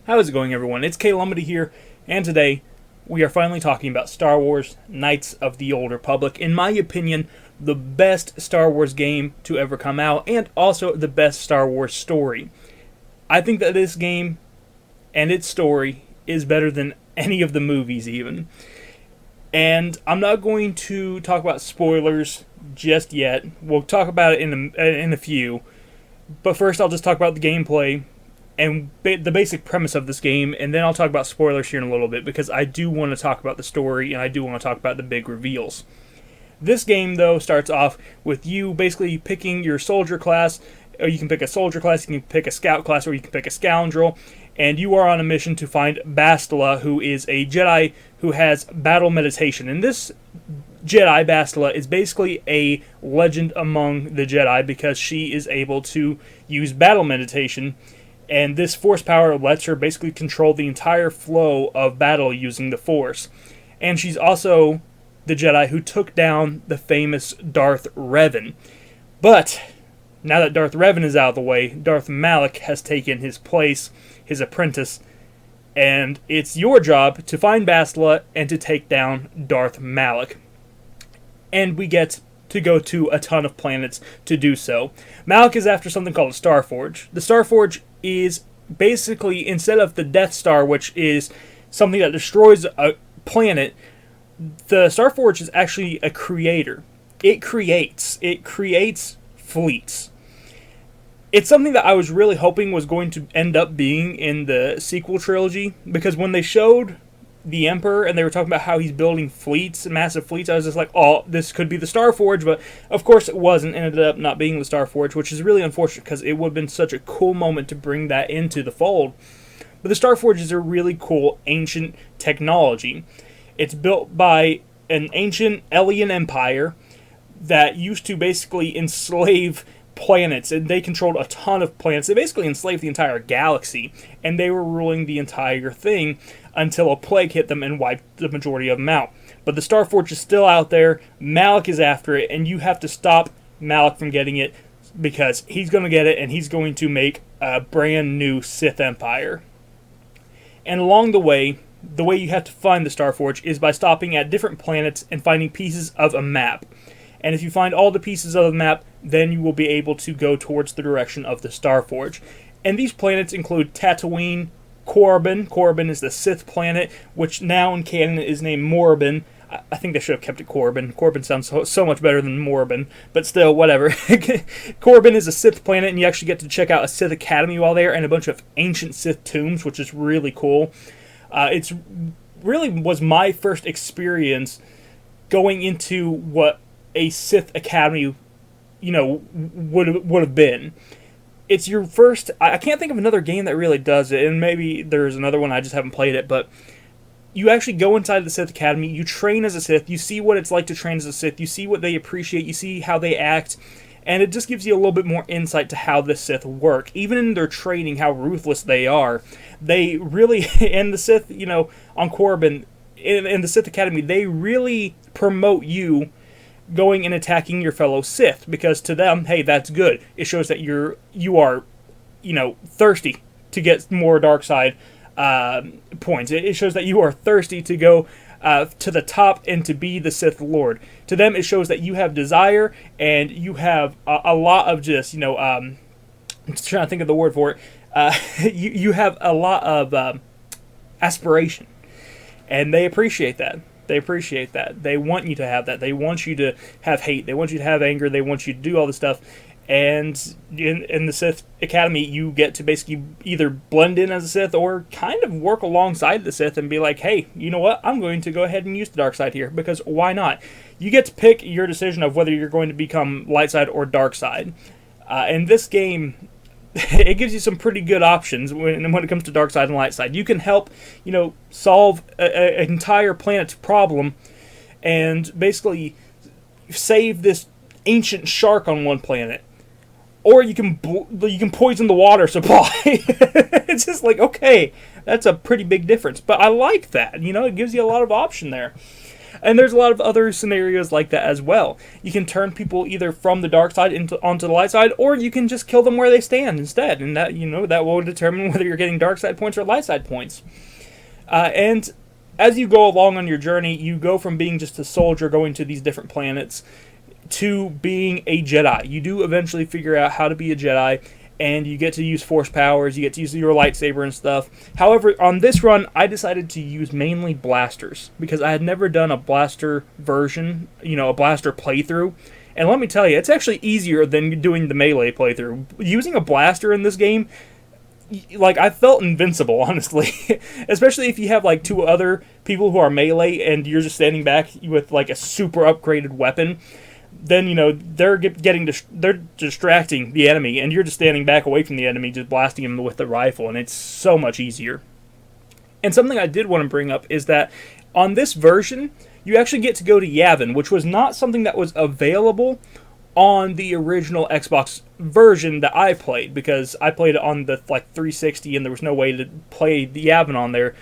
How is it going, everyone? It's K Lumity here, and today we are finally talking about Star Wars Knights of the Old Republic. In my opinion, the best Star Wars game to ever come out, and also the best Star Wars story. I think that this game and its story is better than any of the movies, even. And I'm not going to talk about spoilers just yet. We'll talk about it in a few. But first, I'll just talk about the gameplay and the basic premise of this game, and then I'll talk about spoilers here in a little bit, because I do want to talk about the story, and I do want to talk about the big reveals. This game, though, starts off with you basically picking your soldier class, or you can pick a soldier class, you can pick a scout class, or you can pick a scoundrel, and you are on a mission to find Bastila, who is a Jedi who has battle meditation. And this Jedi, Bastila, is basically a legend among the Jedi because she is able to use battle meditation, and this force power lets her basically control the entire flow of battle using the force. And she's also the Jedi who took down the famous Darth Revan. But now that Darth Revan is out of the way, Darth Malak has taken his place, his apprentice, and it's your job to find Bastila and to take down Darth Malak. And we get to go to a ton of planets to do so. Malak is after something called a Starforge. The Starforge is basically, instead of the Death Star, which is something that destroys a planet, the Starforge is actually a creator. It creates fleets. It's something that I was really hoping was going to end up being in the sequel trilogy, because when they showed the Emperor and they were talking about how he's building fleets, massive fleets, I was just like, oh, this could be the Starforge, but of course it wasn't. It ended up not being the Starforge, which is really unfortunate because it would have been such a cool moment to bring that into the fold. But the Starforge is a really cool ancient technology. It's built by an ancient alien empire that used to basically enslave planets, and they controlled a ton of planets. They basically enslaved the entire galaxy, and they were ruling the entire thing until a plague hit them and wiped the majority of them out. But the Starforge is still out there. Malak is after it, and you have to stop Malak from getting it, because he's going to get it, and he's going to make a brand new Sith Empire. And along the way you have to find the Starforge is by stopping at different planets and finding pieces of a map. And if you find all the pieces of the map, then you will be able to go towards the direction of the Starforge. And these planets include Tatooine, Korriban. Korriban is the Sith planet, which now in canon is named Morabin. I think they should have kept it Korriban. Korriban sounds so much better than Morabin, but still, whatever. Korriban is a Sith planet, and you actually get to check out a Sith Academy while there, and a bunch of ancient Sith tombs, which is really cool. It's really was my first experience going into what a Sith Academy, would have been. It's your first. I can't think of another game that really does it, and maybe there's another one, I just haven't played it, but you actually go inside the Sith Academy, you train as a Sith, you see what it's like to train as a Sith, you see what they appreciate, you see how they act, and it just gives you a little bit more insight to how the Sith work. Even in their training, how ruthless they are. They really, and the Sith, on Korriban, in the Sith Academy, they really promote you going and attacking your fellow Sith, because to them, hey, that's good. It shows that you are thirsty to get more dark side points. It shows that you are thirsty to go to the top and to be the Sith Lord. To them, it shows that you have desire and you have a lot of just, I'm just trying to think of the word for it. You have a lot of aspiration, and they appreciate that. They appreciate that. They want you to have that. They want you to have hate. They want you to have anger. They want you to do all this stuff. And in the Sith Academy, you get to basically either blend in as a Sith or kind of work alongside the Sith and be like, hey, you know what? I'm going to go ahead and use the dark side here, because why not? You get to pick your decision of whether you're going to become light side or dark side. In this game, it gives you some pretty good options when it comes to dark side and light side. You can help, solve an entire planet's problem and basically save this ancient shark on one planet. Or you can poison the water supply. It's just like, okay, that's a pretty big difference. But I like that. It gives you a lot of option there. And there's a lot of other scenarios like that as well. You can turn people either from the dark side onto the light side, or you can just kill them where they stand instead, and that that will determine whether you're getting dark side points or light side points. And as you go along on your journey, you go from being just a soldier going to these different planets to being a Jedi. You do eventually figure out how to be a Jedi, and you get to use force powers, you get to use your lightsaber and stuff. However, on this run, I decided to use mainly blasters, because I had never done a blaster version, a blaster playthrough. And let me tell you, it's actually easier than doing the melee playthrough. Using a blaster in this game, like, I felt invincible, honestly. Especially if you have, like, two other people who are melee, and you're just standing back with, like, a super upgraded weapon. Then, they're they're distracting the enemy, and you're just standing back away from the enemy, just blasting them with the rifle, and it's so much easier. And something I did want to bring up is that on this version, you actually get to go to Yavin, which was not something that was available on the original Xbox version that I played, because I played it on the 360, and there was no way to play the Yavin on there.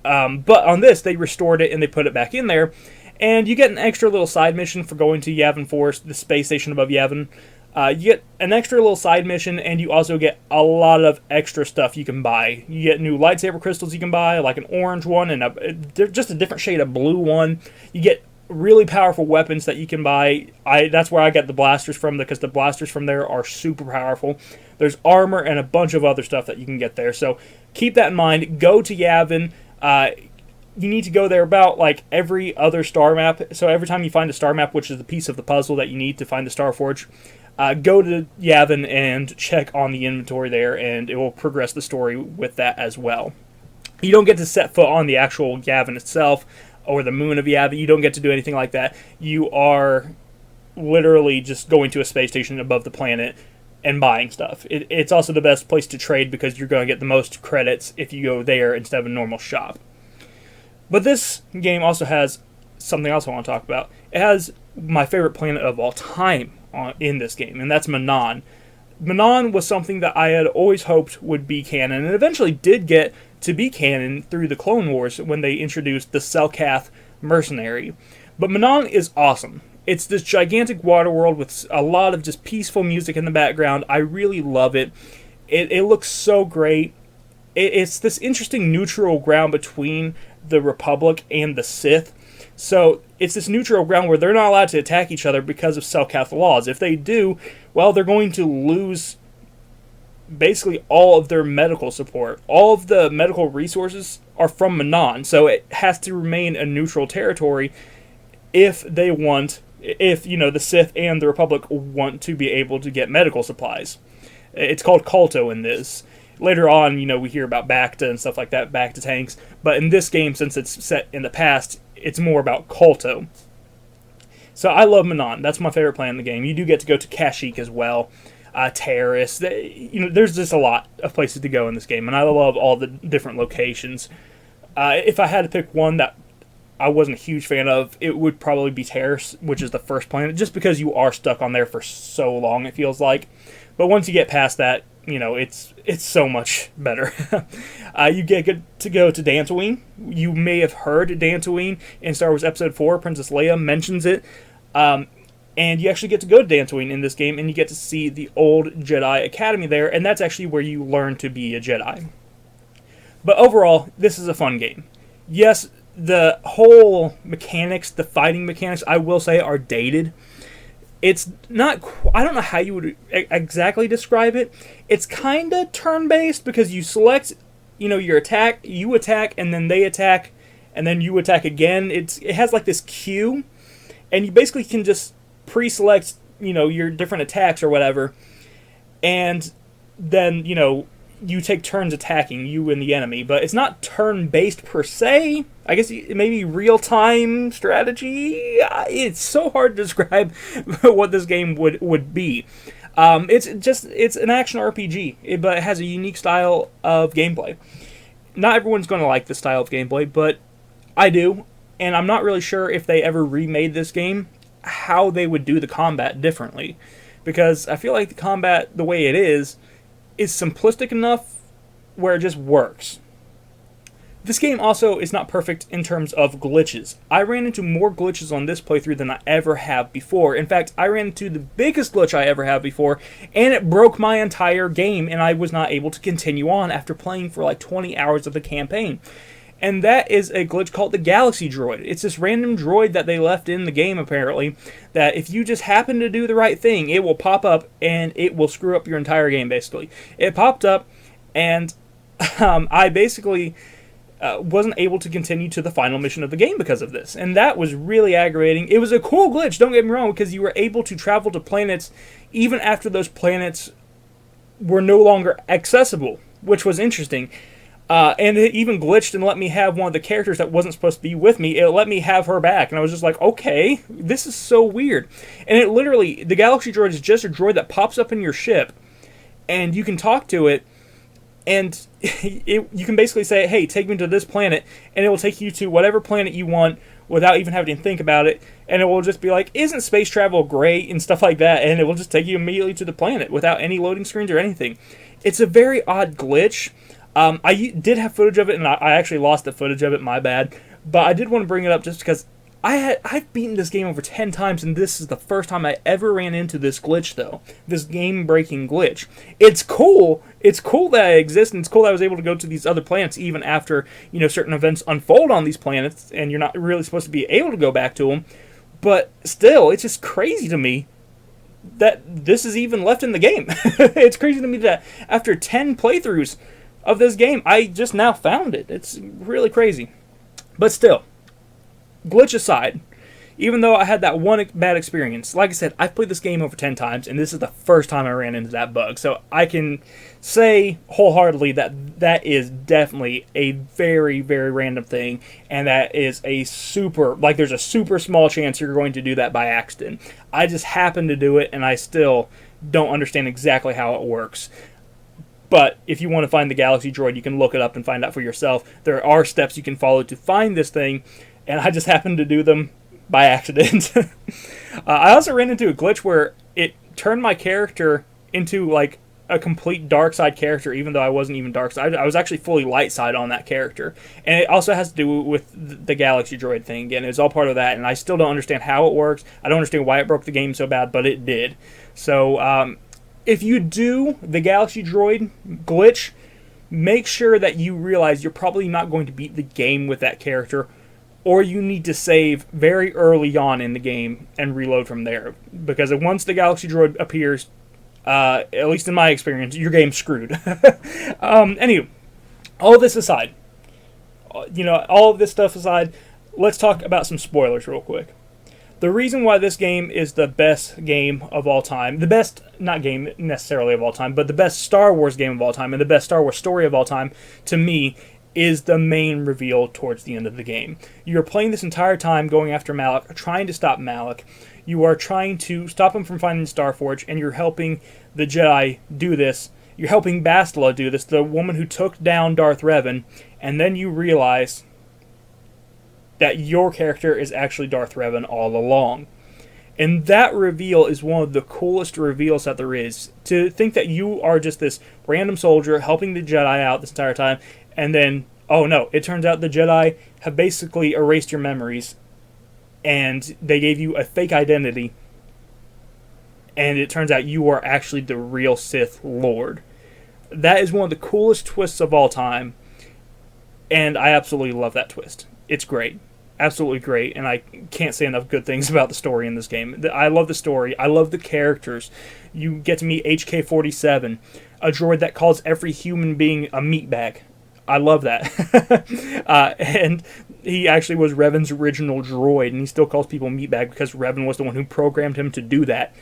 But on this, they restored it and they put it back in there. And you get an extra little side mission for going to Yavin Forest, the space station above Yavin. You get an extra little side mission, and you also get a lot of extra stuff you can buy. You get new lightsaber crystals you can buy, like an orange one and just a different shade of blue one. You get really powerful weapons that you can buy. That's where I got the blasters from, because the blasters from there are super powerful. There's armor and a bunch of other stuff that you can get there. So keep that in mind. Go to Yavin. You need to go there about like every other star map. So every time you find a star map, which is the piece of the puzzle that you need to find the Star Forge, go to Yavin and check on the inventory there, and it will progress the story with that as well. You don't get to set foot on the actual Yavin itself, or the moon of Yavin. You don't get to do anything like that. You are literally just going to a space station above the planet and buying stuff. It's also the best place to trade, because you're going to get the most credits if you go there instead of a normal shop. But this game also has something else I want to talk about. It has my favorite planet of all time in this game, and that's Manon. Manon was something that I had always hoped would be canon, and eventually did get to be canon through the Clone Wars when they introduced the Selkath mercenary. But Manon is awesome. It's this gigantic water world with a lot of just peaceful music in the background. I really love it. It looks so great. It's this interesting neutral ground between the Republic and the Sith. So it's this neutral ground where they're not allowed to attack each other because of Selkath laws. If they do, well, they're going to lose basically all of their medical support. All of the medical resources are from Manon, so it has to remain a neutral territory if the Sith and the Republic want to be able to get medical supplies. It's called KOTOR in this. Later on, we hear about Bacta and stuff like that, Bacta tanks. But in this game, since it's set in the past, it's more about KOTOR. So I love Manon. That's my favorite planet in the game. You do get to go to Kashyyyk as well. Terrace. There's just a lot of places to go in this game, and I love all the different locations. If I had to pick one that I wasn't a huge fan of, it would probably be Terrace, which is the first planet, just because you are stuck on there for so long, it feels like. But once you get past that, it's so much better. You get to go to Dantooine. You may have heard Dantooine in Star Wars Episode 4. Princess Leia mentions it. And you actually get to go to Dantooine in this game, and you get to see the old Jedi Academy there, and that's actually where you learn to be a Jedi. But overall, this is a fun game. Yes, the whole mechanics, the fighting mechanics, I will say, are dated. It's not, I don't know how you would exactly describe it. It's kind of turn-based, because you select, your attack, you attack, and then they attack, and then you attack again. It has like this queue, and you basically can just pre-select, your different attacks or whatever, and then, you take turns attacking, you and the enemy. But it's not turn-based per se. I guess maybe real-time strategy. It's so hard to describe what this game would be. It's an action RPG, but it has a unique style of gameplay. Not everyone's going to like this style of gameplay, but I do, and I'm not really sure if they ever remade this game, how they would do the combat differently. Because I feel like the combat, the way it is simplistic enough where it just works. This game also is not perfect in terms of glitches. I ran into more glitches on this playthrough than I ever have before. In fact, I ran into the biggest glitch I ever have before, and it broke my entire game, and I was not able to continue on after playing for like 20 hours of the campaign. And that is a glitch called the Galaxy Droid. It's this random droid that they left in the game, apparently, that if you just happen to do the right thing, it will pop up and it will screw up your entire game, basically. It popped up, and I basically wasn't able to continue to the final mission of the game because of this. And that was really aggravating. It was a cool glitch, don't get me wrong, because you were able to travel to planets even after those planets were no longer accessible, which was interesting. And it even glitched and let me have one of the characters that wasn't supposed to be with me. It let me have her back. And I was just like, okay, this is so weird. And it literally, the Galaxy Droid is just a droid that pops up in your ship. And you can talk to it. And you can basically say, hey, take me to this planet. And it will take you to whatever planet you want without even having to think about it. And it will just be like, isn't space travel great? And stuff like that. And it will just take you immediately to the planet without any loading screens or anything. It's a very odd glitch. I did have footage of it, and I actually lost the footage of it, my bad. But I did want to bring it up just because I've beaten this game over 10 times, and this is the first time I ever ran into this glitch, though. This game-breaking glitch. It's cool. It's cool that it exists, and it's cool that I was able to go to these other planets even after, certain events unfold on these planets, and you're not really supposed to be able to go back to them. But still, it's just crazy to me that this is even left in the game. It's crazy to me that after 10 playthroughs of this game, I just now found it. It's really crazy. But still, glitch aside, even though I had that one bad experience, like I said, I've played this game over 10 times, and this is the first time I ran into that bug. So I can say wholeheartedly that that is definitely a very, very random thing, and that is a there's a super small chance you're going to do that by accident. I just happened to do it, and I still don't understand exactly how it works. But if you want to find the Galaxy Droid, you can look it up and find out for yourself. There are steps you can follow to find this thing, and I just happened to do them by accident. I also ran into a glitch where it turned my character into like a complete dark side character, even though I wasn't even dark side. I was actually fully light side on that character. And it also has to do with the Galaxy Droid thing. Again, it's all part of that, and I still don't understand how it works. I don't understand why it broke the game so bad, but it did. So, if you do the Galaxy Droid glitch, make sure that you realize you're probably not going to beat the game with that character, or you need to save very early on in the game and reload from there. Because once the Galaxy Droid appears, at least in my experience, your game's screwed. Anyway, all this aside, all of this stuff aside, let's talk about some spoilers real quick. The reason why this game is the best game of all time, the best, not game necessarily of all time, but the best Star Wars game of all time, and the best Star Wars story of all time, to me, is the main reveal towards the end of the game. You're playing this entire time going after Malak, trying to stop Malak. You are trying to stop him from finding Starforge, and you're helping the Jedi do this. You're helping Bastila do this, the woman who took down Darth Revan, and then you realize that your character is actually Darth Revan all along. And that reveal is one of the coolest reveals that there is. To think that you are just this random soldier helping the Jedi out this entire time, and then, oh no, it turns out the Jedi have basically erased your memories, and they gave you a fake identity, and it turns out you are actually the real Sith Lord. That is one of the coolest twists of all time, and I absolutely love that twist. It's great. Absolutely great, and I can't say enough good things about the story in this game. I love the story. I love the characters. You get to meet HK-47, a droid that calls every human being a meatbag. I love that. And he actually was Revan's original droid, and he still calls people meatbag because Revan was the one who programmed him to do that.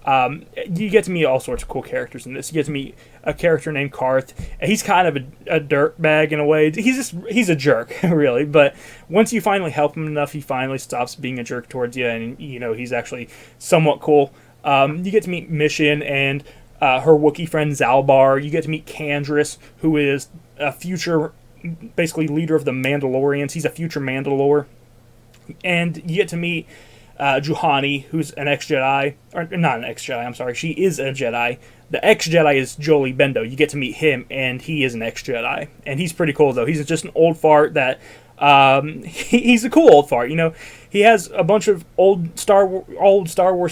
You get to meet all sorts of cool characters in this. You get to meet a character named Karth. He's kind of a dirtbag in a way. He's a jerk, really. But once you finally help him enough, he finally stops being a jerk towards you, and he's actually somewhat cool. You get to meet Mission and her Wookiee friend Zalbar. You get to meet Kandris, who is a future, basically leader of the Mandalorians. He's a future Mandalore, and you get to meet Juhani, who's an ex-Jedi, or not an ex-Jedi, I'm sorry, she is a Jedi. The ex-Jedi is Jolie Bendo. You get to meet him, and he is an ex-Jedi. And he's pretty cool, though. He's just an old fart that, he's a cool old fart, you know. He has a bunch of old Star Wars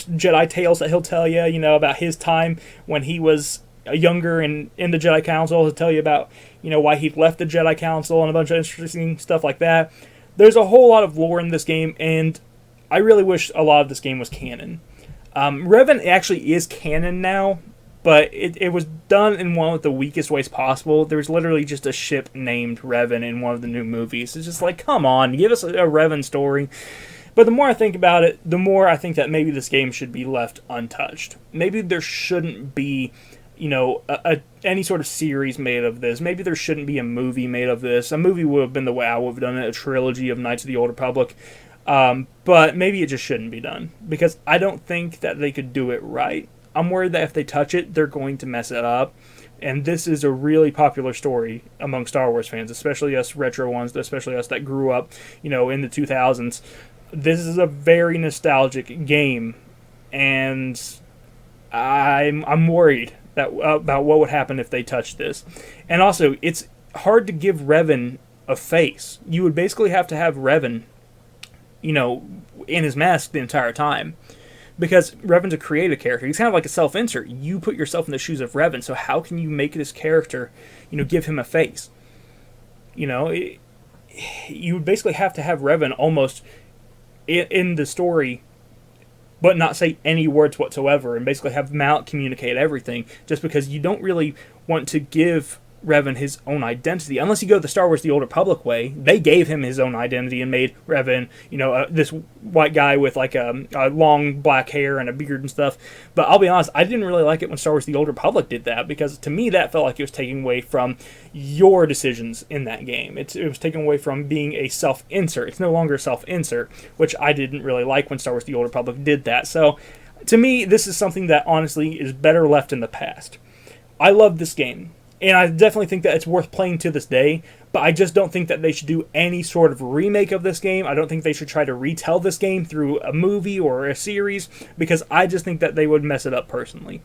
Jedi tales that he'll tell you, you know, about his time when he was younger and in the Jedi Council. He'll tell you about, you know, why he left the Jedi Council and a bunch of interesting stuff like that. There's a whole lot of lore in this game, and I really wish a lot of this game was canon. Revan actually is canon now, but it was done in one of the weakest ways possible. There's literally just a ship named Revan in one of the new movies. It's just like, come on, give us a Revan story. But the more I think about it, the more I think that maybe this game should be left untouched. Maybe there shouldn't be, you know, any sort of series made of this. Maybe there shouldn't be a movie made of this. A movie would have been the way I would have done it, a trilogy of Knights of the Old Republic. But maybe it just shouldn't be done, because I don't think that they could do it right. I'm worried that if they touch it, they're going to mess it up. And this is a really popular story among Star Wars fans, especially us retro ones, especially us that grew up, you know, in the 2000s. This is a very nostalgic game, and I'm worried that about what would happen if they touch this. And also, it's hard to give Revan a face. You would basically have to have Revan, you know, in his mask the entire time. Because Revan's a creative character. He's kind of like a self-insert. You put yourself in the shoes of Revan, so how can you make this character, you know, give him a face? You know, you would basically have to have Revan almost in the story, but not say any words whatsoever, and basically have Malik communicate everything, just because you don't really want to give Revan his own identity, unless you go the Star Wars The Old Republic way. They gave him his own identity and made Revan, you know, this white guy with like a long black hair and a beard and stuff. But I'll be honest, I didn't really like it when Star Wars The Old Republic did that, because to me that felt like it was taking away from your decisions in that game. It was taken away from being a self-insert. It's no longer a self-insert, which I didn't really like when Star Wars The Old Republic did that. So to me, this is something that honestly is better left in the past. I love this game, and I definitely think that it's worth playing to this day, but I just don't think that they should do any sort of remake of this game. I don't think they should try to retell this game through a movie or a series, because I just think that they would mess it up personally.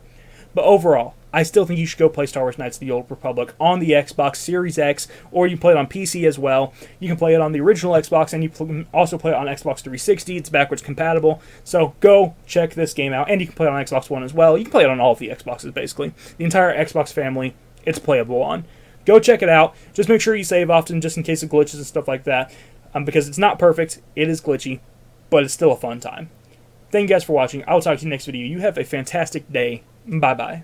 But overall, I still think you should go play Star Wars Knights of the Old Republic on the Xbox Series X, or you can play it on PC as well. You can play it on the original Xbox, and you can also play it on Xbox 360. It's backwards compatible. So go check this game out, and you can play it on Xbox One as well. You can play it on all of the Xboxes, basically. The entire Xbox family, it's playable on. Go check it out. Just make sure you save often, just in case of glitches and stuff like that, because it's not perfect. It is glitchy, but it's still a fun time. Thank you guys for watching. I'll talk to you next video. You have a fantastic day. Bye-bye.